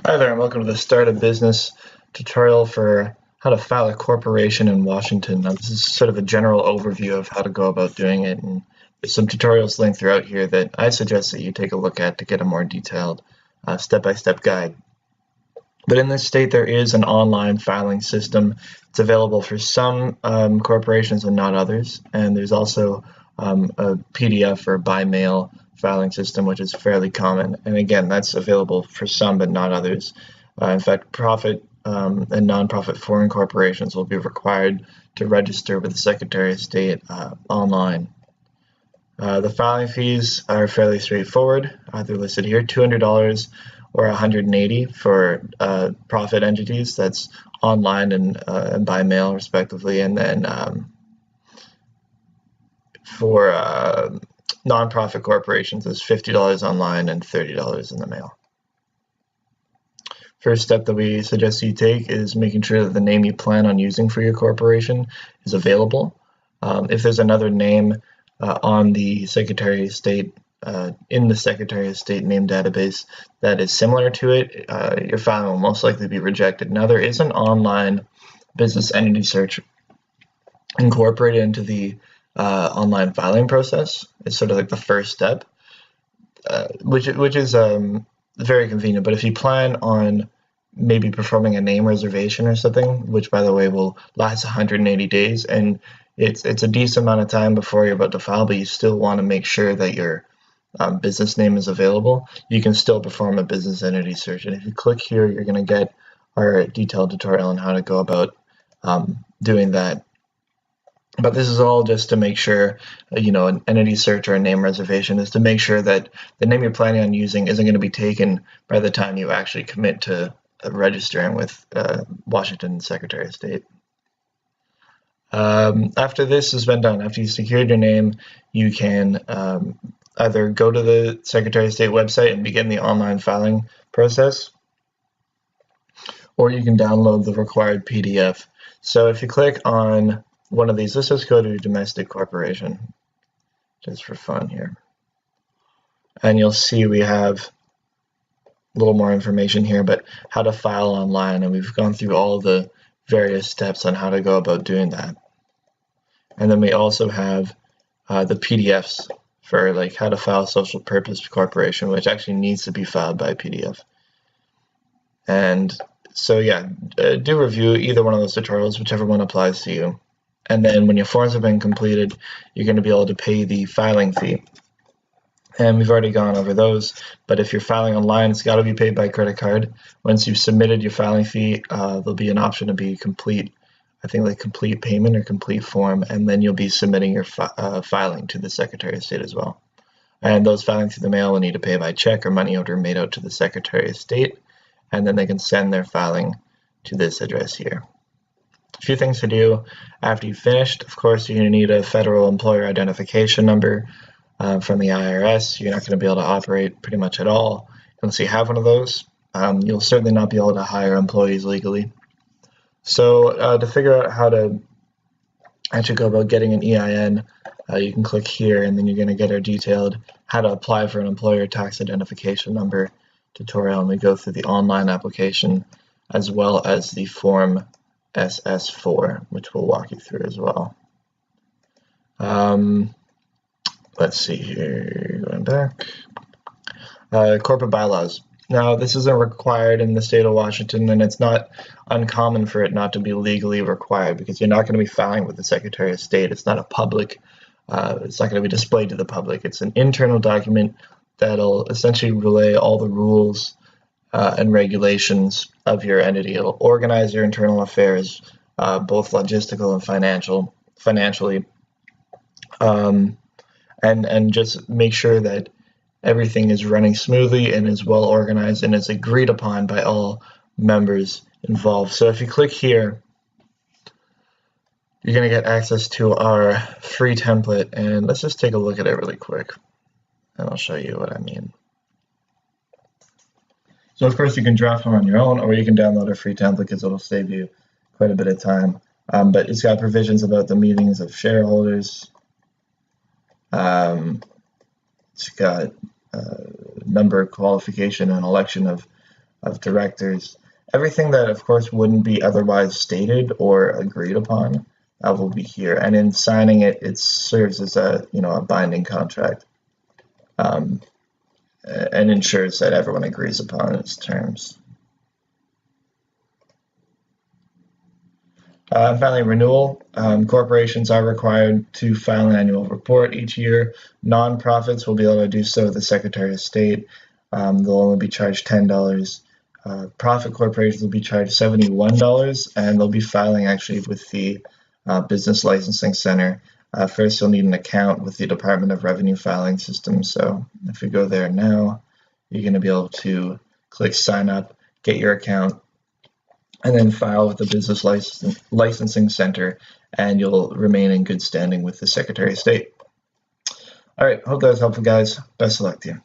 Hi there, and welcome to the Start a Business tutorial for how to file a corporation in Washington. Now, this is sort of a general overview of how to go about doing it, and there's some tutorials linked throughout here that I suggest that you take a look at to get a more detailed step-by-step guide. But in this state, there is an online filing system. It's available for some corporations and not others, and there's also a PDF or by mail filing system, which is fairly common. And again, that's available for some but not others. In fact, profit and nonprofit foreign corporations will be required to register with the Secretary of State online. The filing fees are fairly straightforward. They're listed here, $200 or $180 for profit entities. That's online and by mail, respectively. And then for nonprofit corporations, it's $50 online and $30 in the mail. First step that we suggest you take is making sure that the name you plan on using for your corporation is available. If there's another name on the Secretary of State, in the Secretary of State name database that is similar to it, your filing will most likely be rejected. Now, there is an online business entity search incorporated into the online filing process. It's sort of like the first step, which is very convenient. But if you plan on maybe performing a name reservation or something, which by the way will last 180 days, and it's a decent amount of time before you're about to file, but you still want to make sure that your business name is available, you can still perform a business entity search. And if you click here, you're going to get our detailed tutorial on how to go about doing that. But this is all just to make sure, an entity search or a name reservation is to make sure that the name you're planning on using isn't going to be taken by the time you actually commit to registering with Washington Secretary of State. After this has been done, after you've secured your name, you can either go to the Secretary of State website and begin the online filing process, or you can download the required PDF. So if you click on one of these, let's just go to domestic corporation, just for fun here. And you'll see we have a little more information here, but how to file online, and we've gone through all the various steps on how to go about doing that. And then we also have the PDFs for like how to file a social purpose corporation, which actually needs to be filed by PDF. And so yeah, do review either one of those tutorials, whichever one applies to you. And then when your forms have been completed, you're going to be able to pay the filing fee. And we've already gone over those, but if you're filing online, it's got to be paid by credit card. Once you've submitted your filing fee, there'll be an option to be complete, I think like complete payment or complete form, and then you'll be submitting your filing to the Secretary of State as well. And those filing through the mail will need to pay by check or money order made out to the Secretary of State, and then they can send their filing to this address here. A few things to do after you've finished. Of course, you're going to need a federal employer identification number from the IRS. You're not going to be able to operate pretty much at all unless you have one of those. You'll certainly not be able to hire employees legally. So to figure out how to actually go about getting an EIN, you can click here, and then you're going to get our detailed how to apply for an employer tax identification number tutorial, and we go through the online application as well as the form SS4, which we'll walk you through as well. Let's see here, going back. Corporate bylaws. Now, this isn't required in the state of Washington, and it's not uncommon for it not to be legally required because you're not going to be filing with the Secretary of State. It's not a public, it's not going to be displayed to the public. It's an internal document that'll essentially relay all the rules and regulations of your entity. It'll organize your internal affairs, both logistical and financially, and just make sure that everything is running smoothly and is well organized and is agreed upon by all members involved. So if you click here, you're going to get access to our free template, and let's just take a look at it really quick, and I'll show you what I mean. So of course you can draft one on your own, or you can download a free template because it'll save you quite a bit of time. But it's got provisions about the meetings of shareholders. It's got number, qualification, and election of of directors. Everything that, of course, wouldn't be otherwise stated or agreed upon will be here. And in signing it, it serves as a binding contract, and ensures that everyone agrees upon its terms. Finally, renewal. Corporations are required to file an annual report each year. Nonprofits will be able to do so with the Secretary of State. They'll only be charged $10. Profit corporations will be charged $71, and they'll be filing actually with the Business Licensing Center. First, you'll need an account with the Department of Revenue filing system. So if you go there now, you're going to be able to click sign up, get your account, and then file with the Business Licensing Center, and you'll remain in good standing with the Secretary of State. All right, hope that was helpful, guys. Best of luck to you.